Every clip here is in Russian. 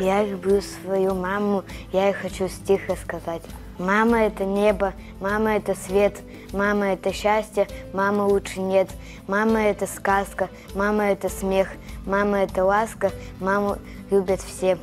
Я люблю свою маму, я ей хочу стих рассказать. Мама – это небо, мама – это свет, мама – это счастье, мамы лучше нет. Мама – это сказка, мама – это смех, мама – это ласка, маму любят все.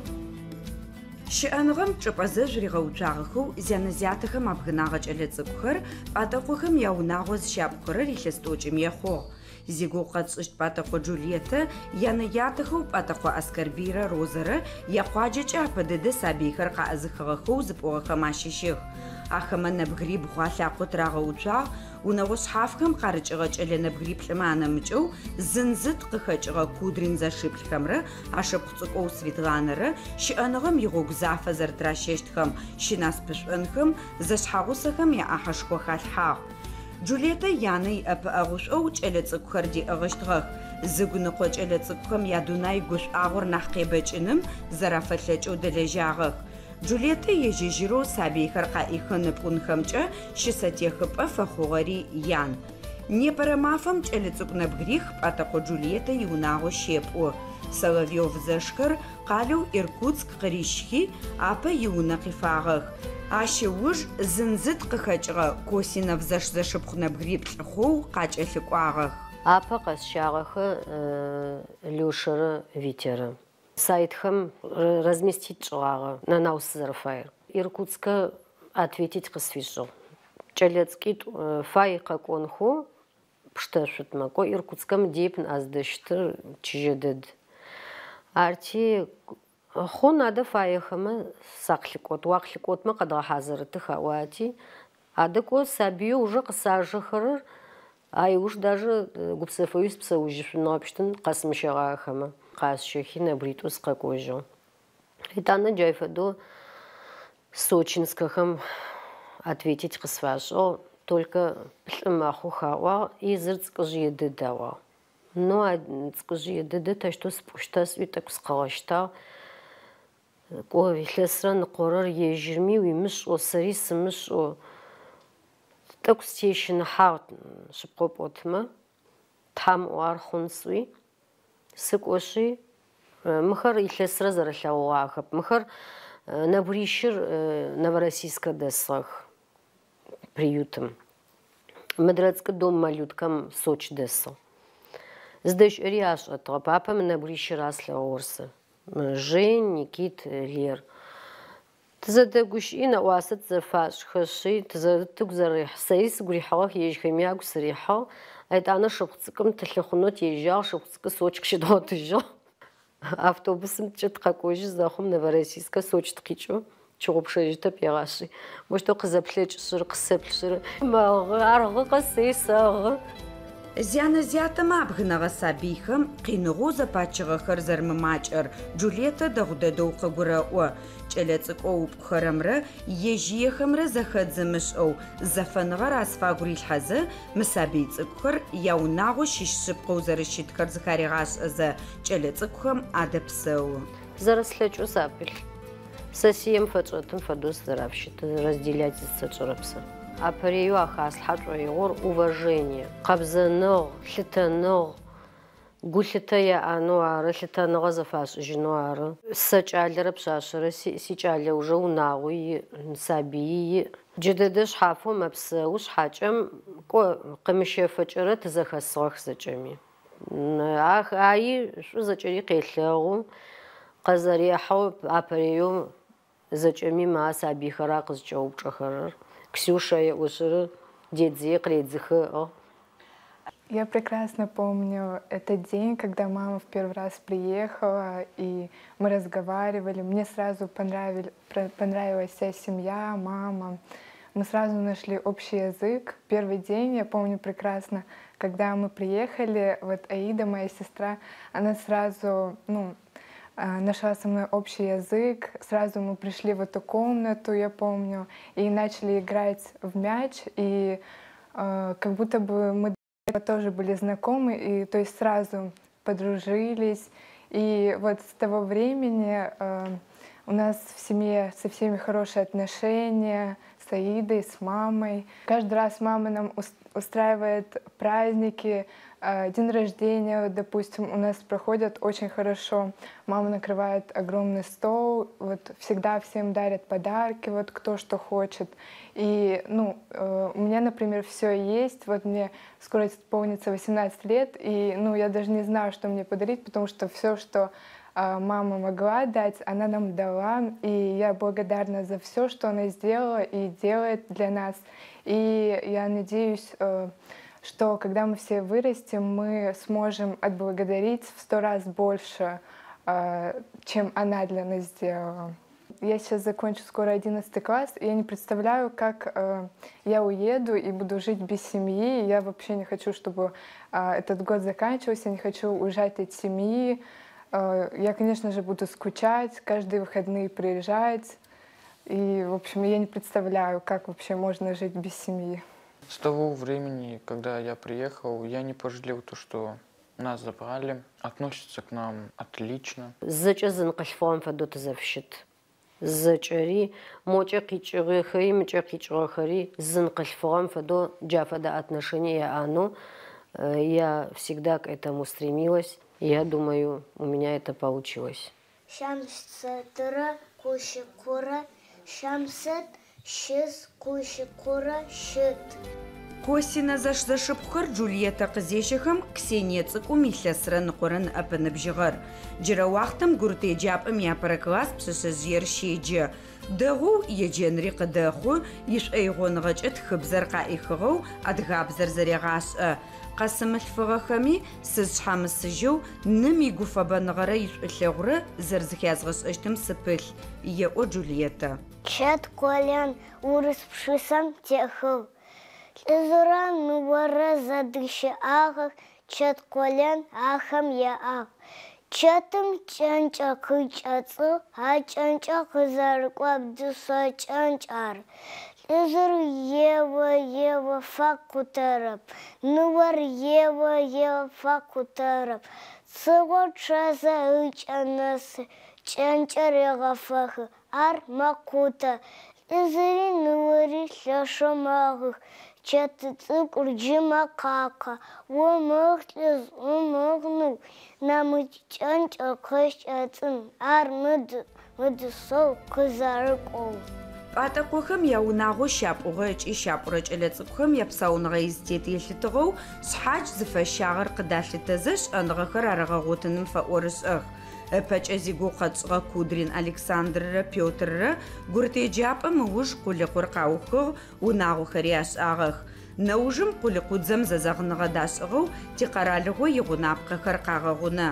Щыӏэныгъэм чӏыпӏэзэжъ ригъэуцуагъэхэу зянэ-зятэхэм абгынагъэ кӏэлэцӏыкӏухэр пӏатӏэкъохэм яунагъо зыщапӏхэрэр илъэс тӏокӏыми ехъугъ. Зигугъу къэтшӏыщт пӏатӏэкъо Джульетте янэ-ятэхэу пӏатӏэкъо Аскарбийрэ Розэрэ якъуаджэкӏэ апэдэдэ сабыйхэр къаӏызыхыгъэхэу зыпӏыгъэхэм ащыщых. Ахэмэ нэбгырибгъу гъэлъакъо трагъэуцуагъ, унэгъо шъхьафхэм къарыкӏыгъэ кӏэлэ-нэбгыриб лӏымэ анэмыкӏэу зын-зыт къыхэкӏыгъэ Кудрин зэшиплъхэмрэ ашыпхъу цӏыкӏоу Светланэрэ щыӏэныгъэм игъогу зафэ зэрытращэщтхэм щынас пышӏонхэм зэшъхьагъусэхэм яӏахьышхо халъхьагъ. Джульетте янэ иӏэпыӏэгъушӏоу кӏэлэцӏыкӏухэр диӏыгъыщтыгъэх. Зыгуныкъо кӏэлэцӏыкӏухэм ядунай гушӏуагъор нахь къебэкӏыным зэрафэлъэкӏэу дэлэжьагъэх. Джульетте ежьэжьырэу сабыйхэр къаӏихы ныпӏунхэмкӏэ щысэтехыпӏэ фэхъугъэри ян. Непэрэ мафэм кӏэлэцӏыкӏу нэбгырих пӏатӏэкъо Джульетте иунагъо щепӏу. Соловьев зэшхэр къалэу Иркутск къырищхи апэ иунэ къифагъэх. Ащеуж зын-зыт къыхэкӏыгъэ Косинов зэшыпхъу нэбгыриб лӏыхъоу къакӏэлъыкӏуагъэх. Апэ къэсщагъэхэ Лёшэрэ Витярэ. Сайтхэм разместить чӏыгъагъэ нэнау сызэрэфаер. Иркутскэ ответить къысфишӏыгъ. Кӏэлэцӏкӏитӏу фай къэкӏонхэу пштэшъутмэ. Ко Иркутскэм депн аздэщтыр чыжьэ дэд. Арти хъун адэ фаехэмэ сакълъыкӏот. Уакълъыкӏотмэ къэдгъэхьазырытых аӏуати. Адэ ко сабыеу уже къысажьэхэрэр ай уж даже гупсэфэуи псэужьышъунэу апштын къэсмыщэгъахэмэ. Къасщэхи нэбгыритӏу сыкъэкӏожьыгъ. Итӏанэ джай фэдэу Сочинскэхэм ответить къысфашӏыгъ. Только лӏы мэхъу хаӏуагъ и зыр цӏыкӏыжъые дэд ауагъ. Но цӏыкӏыжъые дэдэ тэщтэу спӏущтэсӏуи тӏэкӏу сыкъэгъэщтагъ. Кӏо илъэсрэ ныкъорэр ежьырми уимышӏо, сэри сымышӏо. Тӏэкӏу стещыныхьагъ шъыпкъэу пӏотмэ. Тхьам ӏуагъэр хъунсӏуи. Сыкӏоши мыхэр илъэсрэ зэрэлъэгъугъахэп. Мыхэр нэбгырищыр Новороссийскэ дэсгъэх приютым. Мыдрацкэ дом малюткэм Соч дэсыгъ. Здэщӏэри ашӏэтыгъэп. Апэ мы нэбгырищыра слъэгъугъэр сэ. Жень, Никит, Лер. Тызэдэгущыӏи нэӏуасэ тызэфашӏхэшъи тыгу зэрихь. Сэри сыгу рихьыгъэх ежьхэми агу сырихьыгъ. Айтӏанэ шыпхъу цӏыкӏым тылъыхъунэу тежьагъ, шыпхъу цӏыкӏы Соч къыщыдгъотыжьыгъ. Автобусым тыкӏэ тыкъэкӏожьы зэхъум Новороссийскэ Соч тыкъикӏыу чыгъупшэжьытэп егъашъи. Мощтэу къызэплъэкӏышъыр, къысэплъышъыр. Аргъы къэсесэгъы. Зянэ-зятэмэ абгынагъэ сабыйхэм къиныгъэу зэпачыгъэхэр зэрымымакӏэр Джульетте дэгъу дэдэу къыгурэӏо. Кӏэлэцӏыкӏо упкъхэрэмрэ ежьыехэмрэ зэхэт зымышӏэу зэфэныгъэр асфагу рилъхьэзэ мы сабый цӏыкӏухэр яунагъо щыщ шъыпкъэу зэрыщытхэр зыхаригъашӏэзэ кӏэлэцӏыкӏухэм адэпсэу. Зэрэслъэкӏэу сапылъ. Сэ сием фэчӏэтым фэдэу сызэрафщыты, разделять зысэчӏырэпсэ. Апэрею ахаслъхьэшӏоигъор уважение, къэбзэныгъ, лъытэныгъ, гу лъытэ яӏэнэу ары, лъытэныгъэ зэфашӏыжьынэу ары. Сэ кӏалэрэ пшъашъэрэ сикӏалэ уже унагъои иӏ, сабыи иӏ. Джыдэдэ шъхьафэу мэпсэу шъхьакӏэм кӏо къымыщэфэкӏэрэ тызэхэсыгъэх зэкӏэми. Аи шӏу зэкӏэри къелъэгъу, къэзэрехьэу апэрею зэкӏэми мы асабыйхэра къызкӏэупчӏэхэрэр. Ксюша ушыры дедзее къредзыхыӏыгъ. Я прекрасно помню этот день, когда мама в первый раз приехала, и мы разговаривали. Мне сразу понравилась вся семья, мама. Мы сразу нашли общий язык. Первый день, я помню прекрасно, когда мы приехали, вот Аида, моя сестра, она сразу, нашла со мной общий язык. Сразу мы пришли в эту комнату, я помню, и начали играть в мяч. И как будто бы мы тоже были знакомы, и то есть сразу подружились. И вот с того времени у нас в семье со всеми хорошие отношения, с Аидой, с мамой. Каждый раз мама нам устраивает праздники, день рождения, допустим, у нас проходят очень хорошо. Мама накрывает огромный стол, вот всегда всем дарят подарки, вот кто что хочет. И, ну, у меня, например, все есть. Вот мне скоро исполнится 18 лет, и, ну, я даже не знаю, что мне подарить, потому что все, что мама могла дать, она нам дала, и я благодарна за все, что она сделала и делает для нас. И я надеюсь, что когда мы все вырастем, мы сможем отблагодарить в 100 раз больше, чем она для нас сделала. Я сейчас закончу скоро 11 класс, и я не представляю, как я уеду и буду жить без семьи. Я вообще не хочу, чтобы этот год заканчивался, я не хочу уезжать от семьи. Я, конечно же, буду скучать, каждые выходные приезжать. И, в общем, я не представляю, как вообще можно жить без семьи. С того времени, когда я приехал, я не пожалел то, что нас забрали, относятся к нам отлично. Зачем зынкъылъфыгъэм фэдэу тызэфщыт. Зэкӏэри мокӏэ къикӏыгъэхэри мыкӏэ къикӏыгъэхэри зынкъылъфыгъэм фэдэу джа фэдэ отношения яӏанэу я всегда к этому стремилась. Я думаю, у меня это получилось. Шамсетра кушикура, шамсет шиз кушикура шит. Косина зашыпхъэр Джульетта къызещэхэм Ксения цӏыкӏум илъэсырэ ныкъорэ ныӏэпэ-ныбжьыгъэр. Джырэ уахътэм гурыт еджапӏэм япэрэ класс пшъэшъэжъыер щеджэ. Дэгъоу еджэнри къыдэхъу, ишӏоигъоныгъэкӏэ тхыбзэр къаӏихыгъэу адыгабзэр зэрегъашӏэ. Къасымылъфыгъэхэми сызшъхьамысыжьэу ным игуфэбэныгъэрэ ишӏулъэгъурэ зэрзыхязгъэшӏэщтым сыпылъ, еӏо Джульетта. Чет колян урыс пшысам техыгъ. Лӏызырэ ныбэрэ зэдыщыӏагъэх, чет колян ахэм еӏагъ. Чэтым кӏэнкӏэ къыкӏэцӏы, а кӏэнкӏэ къызэрыкӏо бдысэ кӏэнкӏ ар. Лӏызыр ео факъутэрэп, ныбэр ео факъутэрэп. Цыгъо чъэзэ ыкӏэнэсы, кӏэнкӏэр егъэфэхы, ар мэкъутэ. Лӏызыри ныбыри лъэшъо мэгъых. Чэты цӏыкӏур джымэ къакъэ. Умыгъ лӏыз, умыгъ ныб. Намыкӏ кӏэнкӏэ къыщкӏэцӏын, ар мыдысэу къызэрыкӏоу. Пӏатӏэкъохэм яунагъо щапӏугъэ ыкӏи щапӏурэ кӏэлэцӏыкӏухэм япсауныгъэ институт елъытыгъэу шъхьадж зыфэщагъэр къыдалъытэзэ шӏэныгъэхэр арэгъэгъотыным фэӏорышӏэх. Ыпэкӏэ зигу къэчӏыгъэ Кудрин Александррэ Пётррэ гурыт еджапӏэм ыуж къулыкъур къаухыгъ, унагъохэри ашӏагъэх. Нэужым къулыкъудзэм зэзэгъыныгъэ дашӏыгъэу тикъэралыгъо игъунапкъэхэр къагъэгъунэ.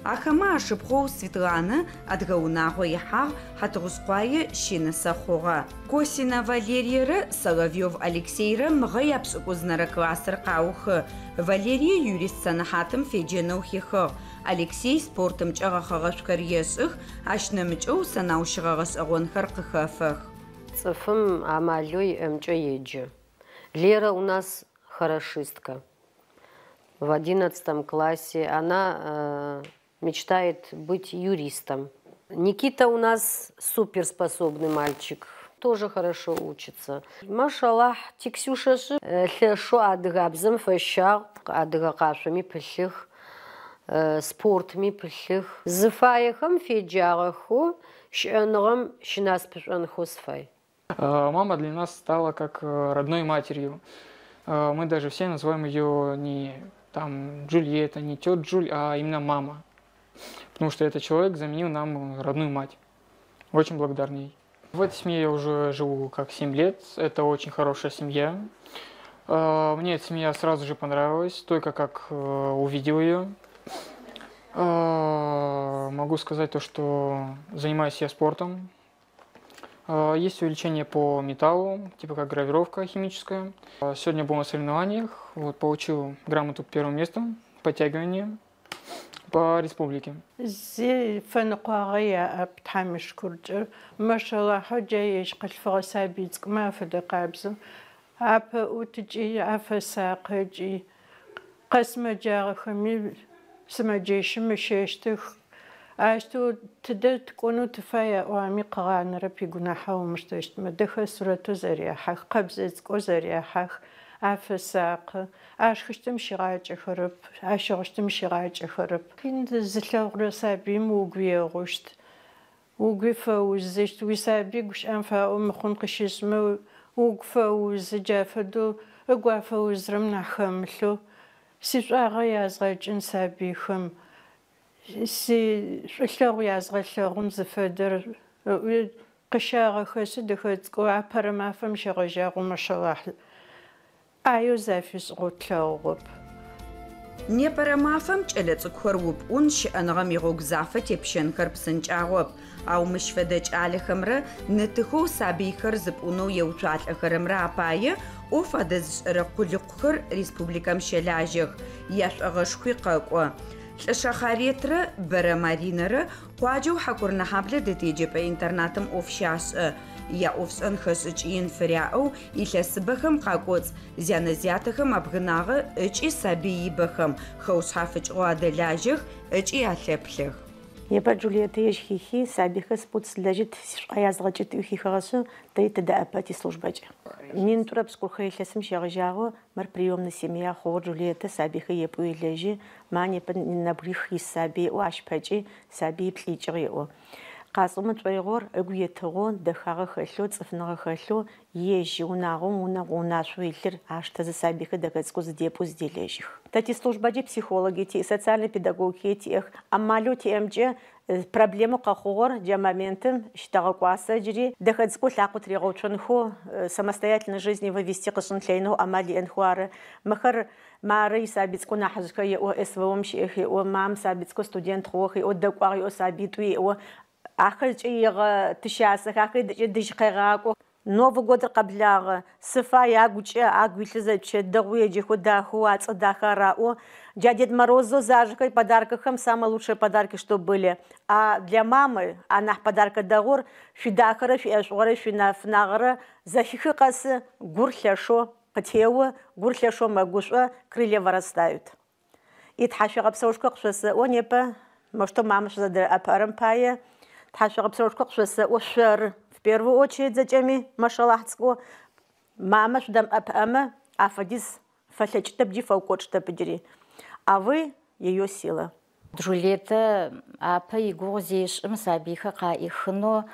Ахэмэ ашыпхъоу Светлана адыгэ унагъо ихьагъ, хьатыгъушъхъуае щенысэ хъугъэ. Косина Валериерэ Соловьев Алексейрэ мыгъэ япшӏыкӏузнэрэ классыр къаухы. Валерие юрист сэнэхьатым феджэнэу хихыгъ. Алексей спортымкӏэ гъэхъэгъэшъухэр ешӏых, ащ нэмыкӏэу сэнаущыгъэ гъэшӏэгъонхэр къыхэфэх. Цӏыфым амалу иӏэмкӏэ еджэ. Лера у нас хорошистка. В 11 классе она мечтает быть юристом. Никита у нас суперспособный мальчик, тоже хорошо учится. Машаллах, тиксюшаши лъэшо адыгабзэм фэщагъ, адыгэ къашъоми пылъых, спортми пылъых. Зыфаехэм феджагъэхэу щыӏэныгъэм щынаспышӏонхэу сыфай. Мама для нас стала как родной матерью. Мы даже все называем ее не там Джульетта, не тётя Джуль, а именно мама. Потому что этот человек заменил нам родную мать. Очень благодарны ей. В этой семье я уже живу как 7 лет. Это очень хорошая семья. Мне эта семья сразу же понравилась, только как увидел ее. Могу сказать то, что занимаюсь я спортом. Есть увлечение по металлу, типа как гравировка химическая. Сегодня был на соревнованиях, вот, получил грамоту первого места, подтягивание по республике. زي فنقاغية بتحمش كرجر ما شاء الله حاجة يشقل فغسابيتك ما في دقابزم عفا وتجي عفا ساقجي قسم جاغ خمي سما جيش مشيشتخ عشتو تدر تكونو تفايا وعمي قغان ربي قناحا ومشتشت مدخل سورتو زرياحك قبزتك وزرياحك афэсакъ ашхыштым щыгъакӏэхэрэп ащыгъыштым щыгъакӏэхэрэп зылъэгъурэ сабыим угуегъущт угуи фэузыщт уисаби гушӏэм фаӏо мыхъун къыщишӏмэ угу фэузы джафэдэу ыгуафэузрэм нахь хэмылъэу сишӏуагъэ язгъэкӏын сабыйхэм шӏулъэгъу язгъэлъэгъун зыфэдэр къыщагъэхэщи дэхэцкӏо апэрэ мафэм щегъэжьагъо мэшэлахь ӏаеу зафишӏыгъотлъэгъоп. Непэрэ мафэм кӏэлэцӏыкӏухэр упӏун щыӏэныгъэм игъогу зафэ тепщэнхэр псынкӏагъоп. Ау мыщ фэдэ кӏалэхэмрэ нытыхэу сабыйхэр зыпӏунэу еуцуалӏэхэрэмрэ апае ӏоф адэзышӏэрэ къулыкъухэр республикэм щэлажьэх, яшӏогъэшхуи къэкӏо. Лӏышъэ Бэрэ Маринэрэ къуаджэу Хьакъурнэхьаблэ дэтэджэпӏэ интернатым ӏоф щашӏэ. Яӏофшӏэн хэшӏыкӏин фыряӏэу илъэсыбэхэм къакӏоцӏ зянэ-зятэхэм абгынагъэ ыкӏи сабыибэхэм хэушъхьафыкӏыгъо адэлажьэх ыкӏи алъэплъэх. Непэ Джульетта ежьхихи сабихэр спут слэжьыт сишӏуа язгъэкӏытыӏу хихэгъэшъу тэ тыдэӏэпэти службэкӏэ. Минтурэ пшӏыкӏухэ илъэсым щегъэжьагъо мыр приёмнэ семья хъугъэ Джульетта сабихэр епӏу елэжьи ман непэ набгрих исабиӏо ащпэкӏи сабий плӏикӏыгъ еӏо. Къасӏомэ цӏоигъор ыгу етыгъо дэхагъэ хэлъэу цӏыфныгъэ хэлъэу ежьи унагъом унашъо илъыр аштэ зысабихэр дэхэцкӏо зыдепӏу зыделэжьых. Тэти службэкӏи психологи ти социальные педагоги тиӏэх амалэу тиӏэмкӏэ проблему къэхъугъор джа моментым щтэгъэкӏуасэ джыри дэхэцкӏо лъакъо трегъэуцонхэу самостоятельной жизни вывести къышӏын лъэнэу амал иӏэнхэу ары. Мыхэр мары исабицкӏо нахьыжъхэр еӏо СВОм щыӏэх еӏо мам сабицкӏо студент хъугъэх еӏо дэкӏуагъ еӏо сабитӏу еӏо. Ахэр кӏыигъэ тыщасэх ахэр дыжь къегъакӏо. Новый год къэблагъэ сыфа ягукӏэ агу илъы зэпчэдэгъу еджэхэу дахэу ацӏэ дахэ араӏо. Джа Дед Морозу зажихэри подаркэхэм самые лучшие подарки, что были. А для мамы анахь подарка дэгъур шъуидахэрэ шъуиӏэшӏугъэрэ шъуинафынагъэрэ зэхихы къэсы гур лъэшъо къытео гур лъэшъо мэгушӏо крылья вырастают. И тхьашъуигъэпсэушхо къышъосэӏо непэ мэштэ мамэ щызэдэӏэпыӏэрэм пае тхьашъуигъэпсэушхо къышъосэӏо шъоры. В первую очередь зэкӏэми мэшэлахъ цӏыкӏо мамэ шъудэмыӏэпыӏэмэ афэдиз фэлъэкӏытэп джи фэукӏочъытэп джыри. А вы её сила. Джульетта апэ игугъу зешӏым сабыйхэр къаӏихынэу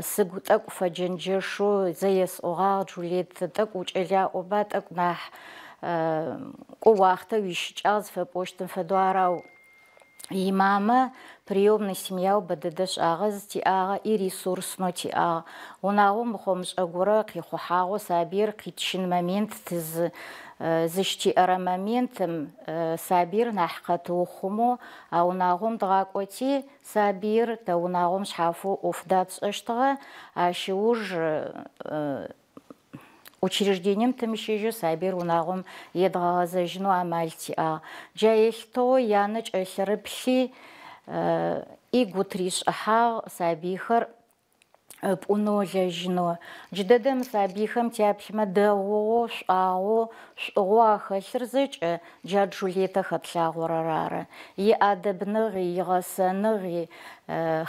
сыгу тӏэкӏу фэджэнджэшъу зэесӏугъагъ Джульетта тӏэкӏу укӏэлэӏоба тӏэкӏу нахь кӏо уахътэ уищыкӏагъ зыфэпӏощтым фэдэу арау. Имамэ приёмная семья БДД шӏагъэ тиӏагъэ и ресурснэу тиӏагъ. Унагъо мыхъомышӏэ горэ къихъухьагъо сабыир къитщын момент зыщтиӏэрэ моментым сабыир нахь къэтыухъумэу а унагъом дгъакӏоти сабыир тэ унагъом шъхьафэу ӏоф датшӏэщтыгъэ ащыуж учреждением тымыщежьэу сабыир унагъом едгъэгъэзэжьынэу амал тиӏагъ. Джа елъытыгъэу янэ кӏэлъырыплъи игу тришӏыхьагъ сабыйхэр пӏунэу лэжьынэу. Джыдэдэм сабыйхэм тяплъымэ дэгъугъо шӏуагъо шӏугъо ахэлъыр зэкӏэ джа Джульетта хэтлъагъорэр ары. Иӏэдэбныгъи игъэсэныгъи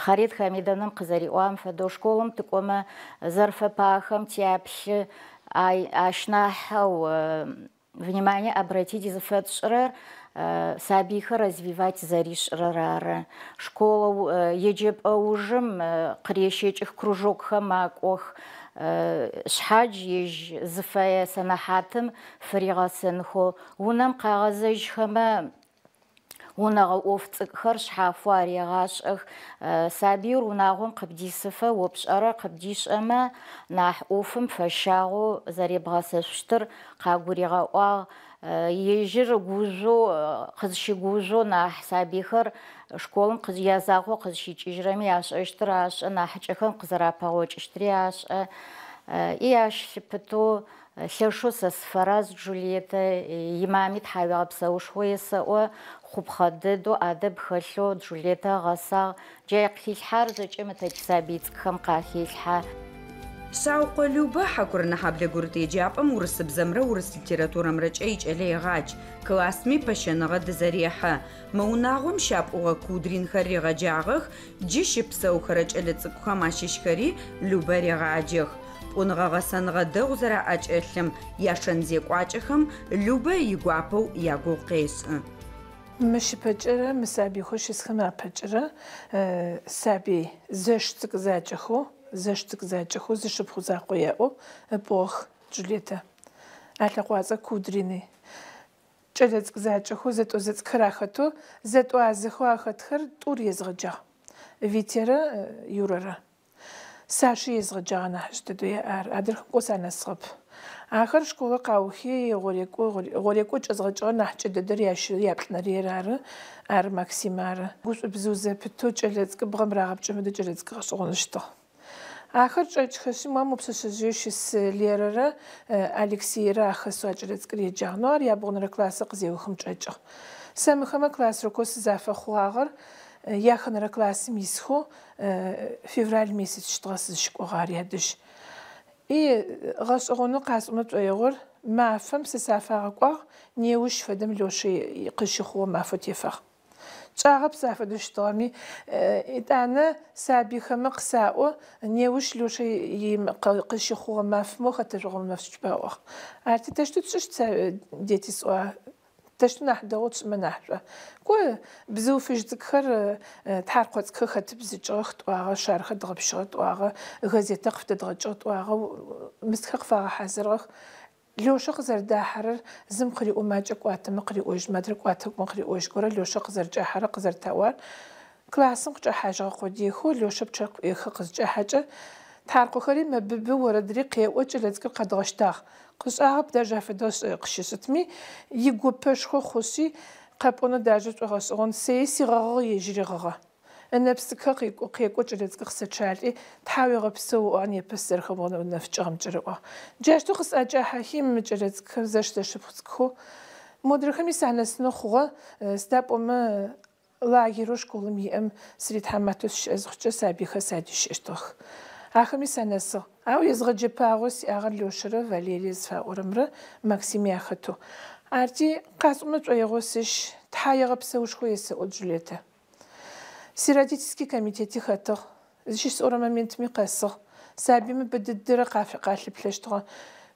Харит Хамидовнэм къызэриӏуам фэдэу школым тыкӏомэ зэрэфэпахэм тяплъы ащ нахьэу внимание обратите зыфэтшӏырэр сабыйхэр развивать зэришӏырэр ары. Школа еджэпӏэужым къырещэкӏых кружокхэм макӏох шъхьадж ежь зыфэе сэнэхьатым фыригъэсэнхэу унэм къагъэзэжьхэмэ унагъэ ӏоф цӏыкӏухэр шъхьафэу арегъашӏэх. Сабыир унагъом къыбдисыфэ опшӏэрэ къыбдишӏэмэ нахь ӏофым фэщагъэу зэребгъэсэшъущтыр къагурегъэӏуагъ. Ежьыр гужъоу къызщигужъоу нахь сабыйхэр школым язагъоу къызщикӏыжьырэми ашӏэщтыр ашӏэ нахьыкӏэхэм къызэрапэгъокӏыщтыри ашӏэ. И ащ лъыпытэу лъэшэу сэ сыфэраз Джульетта имами тхьауегъэпсэушхо есэӏо хъупхъэ дэдэу адэб хэлъэу Джульетта гъэсагъ. Джа къилъхьар зэкӏэм ытэкӏ сабый цӏыкӏхэм къахилъхьэ. Шаукъо Любэ Хьакъурнэхьаблэ гурыт еджапӏэм урысыбзэмрэ урыс литературэмрэкӏэ икӏэлэегъадж. Классми пэщэныгъэ дызэрехьэ. Мы унагъом щапӏугъэ кудринхэр регъэджагъэх, джы щыпсэухэрэ кӏэлэцӏыкӏухэм ащыщхэри Любэ регъаджэх. Пӏуныгъэ-гъэсэныгъэ дэгъу зэраӏэкӏэлъым яшэнзекӏуакӏэхэм Любэ игуапэу ягугъу къешӏы. Мыщыпэкӏэрэ мысабихо щысхэм апэкӏэрэ саби зэш цӏыкӏ зэкӏэхэу зыщыпхъу закъо яӏо ыпӏох Джульетта. Алъэкъуацӏэ Кудрины. Кӏэлэ цӏыкӏ закӏэхэу зэтӏозэцӏхэр ахэту зэтӏуазэхэу ахэтхэр тӏур езгъэджагъ. Витера Юрэрэ. Саши езгъэджагъ нахьыжь дэдэе ар. Адырхэм кӏо санэсыгъэп. Ахэр школэ къаухи гъорекӏо кӏэзгъэкӏыгъэр нахькӏэ дэдэр яплӏынэрэр ары. Ар Максим ары. Гушӏу зэпытэу кӏэлэ цӏыкӏ бгъэм рагъэпкӏэмэ кӏэлэ цӏыкӏ гъэшӏэгъонэщтыгъ. Ахэр кӏэкӏхэщи мам упшъэшъэжъые щыс Лерэрэ Алексеерэ ахэсу кӏэлэ цӏыкӏыр еджагъ. Но ар ябгъонэрэ классыр къызеухым кӏэкӏыгъ. Сэ мыхэмэ класс рукъо сызафэхъугъагъэр яхэнэрэ классым исхэу февраль месяц щтыгъэ сызыщыкӏогъ ар ядыжь. И гъэшӏэгъонэу къасӏомэ пшӏоигъор мафэм сэ сафагъэкӏуагъ неущ фэдэм Лёшэ къыщыхъугъо мафэ тефагъ. Чӏагъэп сафэдэщтыгъэми итӏанэ сабихэмэ къысаӏо неущ Лёшэ къыщыхъугъо мафмэ хэтэжъугъо маф щыпаӏуагъ. Арти тэщтэу тшӏыщт дети сӏуа. Тэщтэу нахь дэгъоу тшӏымэ нахьшӏуа. Кӏо бзыу фыжь цӏыкӏхэр тхьаркъо цӏыкӏхэр хэты бзыкӏыгъэх тӏуагъэ, шархэ дгъэпщыгъэ тӏуагъэ, газетэ къыфтэдгъэкӏыгъ тӏуагъэ, мысхэр къыфагъэхьазырыгъэх. Лёшэ къызэрыдахьэрэр зым къыриӏо макӏэ кӏуатэмэ къыриӏожь, мадрэ кӏуатэгъумэ къыриӏожь горэ Лёшэ къызэрыкӏэхьэрэр къызэрытаӏуар. Классым къыкӏэхьажьыгъэ къодехэу Лёшэ пчъэ къыӏуехэ къызыкӏэхьэкӏэ тхьаркъохэри мэбыбы орэдри къеӏо кӏэлэ цӏыкӏыр къэдгъэщтагъ. Къышӏагъэп даже афэдэу къыщышъытми игупэшхо хъущи къэпӏонэ даже шӏогъэшӏэгъон сеи сигъэгъэгъэ ежьыригъэгъэ. Ынэпсыкхэ къекӏо кӏэлэ цӏыкӏыр къысэчъалӏи тхьауегъэпсэу уӏуагъ непэ сэрхэм нэфкӏыгъэм кӏэрыӏуагъ. Джаущтэу къысӏэкӏахьэхи мы кӏэлэ цӏыкӏхэр зэшыпхъу цӏыкӏхэу модрэхэми санэсынэу хъугъэ сыдапӏомэ лагерэу школым иӏэм сыритхьэматэу сыщыӏэзыхъукӏэ сабихэр садищыӏэщтыгъэх. Ахэми санэсыгъ. Ау езгъэджэпагъэу сиӏагъэр Лёшэрэ Валерие зыфаӏорэмрэ Максим яхэту. Арти къасӏомэ пшӏоигъо сыщ тхьаегъэпсэушхо есэӏо Джульетта. Сиродительский комитети хэтыгъ. Зыщысӏорэ моментми къэсыгъ. Сабимэ бэдыдэрэ къалъыплъэщтыгъэ.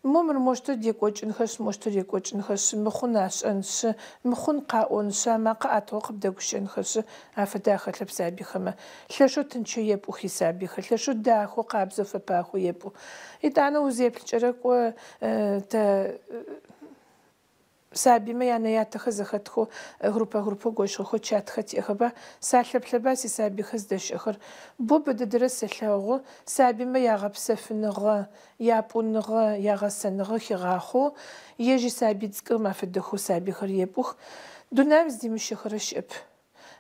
Момэр моштэ декӏокӏынхэш, моштэ декӏокӏынхэш, мыхъун ашӏэншъы, мыхъун къаӏоншъы, амакъэ ӏатыгъэ къыбдэгущыӏэнхэшъы афэдэ ахэлъэп сабихэмэ. Лъэшэу тынчэу епӏухи сабихэр, лъэшэу дахэу къабзэу фэпахэу епӏу. Итӏанэ узеплъыкӏэрэ кӏо сабимэ янэ-ятэхэр зэхэтхэу группэ гощыгъэхэу чатхэр теӏэхэба салъэплъэба сисабихэр здэщыӏэхэр. Бо бэдыдэрэ сэлъэгъу сабимэ ягъэпсэфыныгъэ, япӏуныгъэ, ягъэсэныгъэ хигъахъоу ежьи саби цӏыкӏыр мафэдэхэу сабихэр епӏух. Дунаим здимыщэхэрэ щыӏэп.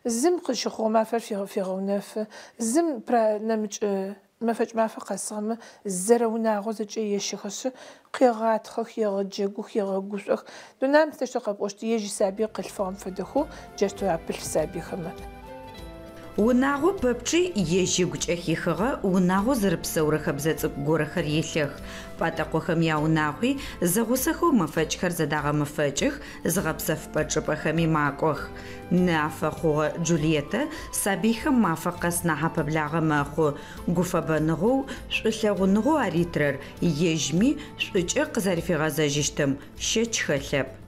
Зым къыщыхъугъэ мафэр фегъэунэфы, зым нэмыкӏ мэфэкӏ мафэ къэсыгъэмэ зэрэунагъо зэкӏэ ещэхэшъы къегъатхэх, егъэджэгух, егъэгушӏох. Дунаим тэщтэу къэпӏощт ежьи саби къылъфыгъэм фэдэхэу джаущтэу апылъ сабихэмэ. Унагъо пэпчъи ежьигу кӏэхихыгъэ унагъо зэрыпсэурэ хэбзэ цӏыкӏу горэхэр елъэх. Пӏатӏэкъохэм яунагъуи зэгъусэхэу мэфэкӏхэр зэдагъэмыфэкӏых, зыгъэпсэфыпӏэ чӏыпӏэхэми макӏох. Нафэ хъугъэ Джульетта сабийхэм мафэ къэс нахьапэ благъэ мэхъу. Гуфэбэныгъоу шӏулъэгъуныгъоу аритрэр ежьми шӏукӏэ къызэрыфигъэзэжьыщтым щэч хэлъэп.